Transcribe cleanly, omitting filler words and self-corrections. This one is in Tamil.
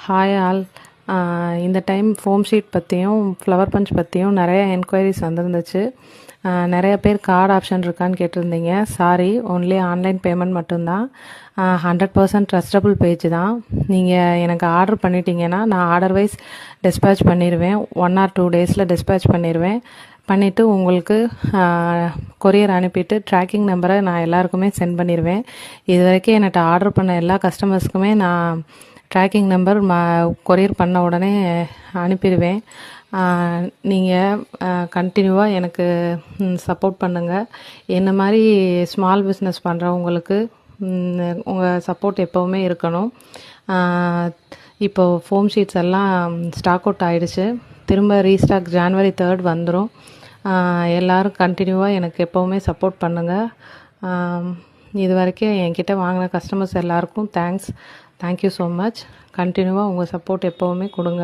Hi all. இந்த டைம் ஃபோம் ஷீட் பற்றியும் ஃப்ளவர் பஞ்ச் பற்றியும் நிறைய என்கொயரிஸ் வந்திருந்துச்சு. நிறைய பேர் கார்டு ஆப்ஷன் இருக்கான்னு கேட்டிருந்தீங்க. சாரி, ஒன்லி ஆன்லைன் பேமெண்ட் மட்டும்தான். 100% ட்ரஸ்டபுள் பேஜ் தான். நீங்கள் எனக்கு ஆர்டர் பண்ணிட்டீங்கன்னா நான் ஆர்டர் வைஸ் டிஸ்பேச் பண்ணிடுவேன். 1 or 2 டேஸில் டிஸ்பேச் பண்ணிடுவேன். பண்ணிவிட்டு உங்களுக்கு கொரியர் அனுப்பிட்டு ட்ராக்கிங் நம்பரை நான் எல்லாருக்குமே சென்ட் பண்ணிடுவேன். இது வரைக்கும் என்கிட்ட ஆர்டர் பண்ண எல்லா கஸ்டமர்ஸ்க்குமே நான் ட்ராக்கிங் நம்பர் கொரியர் பண்ண உடனே அனுப்பிடுவேன். நீங்கள் கண்டினியூவாக எனக்கு சப்போர்ட் பண்ணுங்கள். என்ன மாதிரி ஸ்மால் பிஸ்னஸ் பண்ணுறவங்களுக்கு உங்கள் சப்போர்ட் எப்போவுமே இருக்கணும். இப்போது ஃபோம் ஷீட்ஸ் எல்லாம் ஸ்டாக் அவுட் ஆகிடுச்சு. திரும்ப ரீஸ்டாக் January 3rd வந்துடும். எல்லோரும் கண்டினியூவாக எனக்கு எப்போவுமே சப்போர்ட் பண்ணுங்கள். இது வரைக்கும் என்கிட்ட வாங்கின கஸ்டமர்ஸ் எல்லாருக்கும் தேங்க்யூ ஸோ மச். கண்டினியூவாக உங்கள் சப்போர்ட் எப்போவுமே கொடுங்க.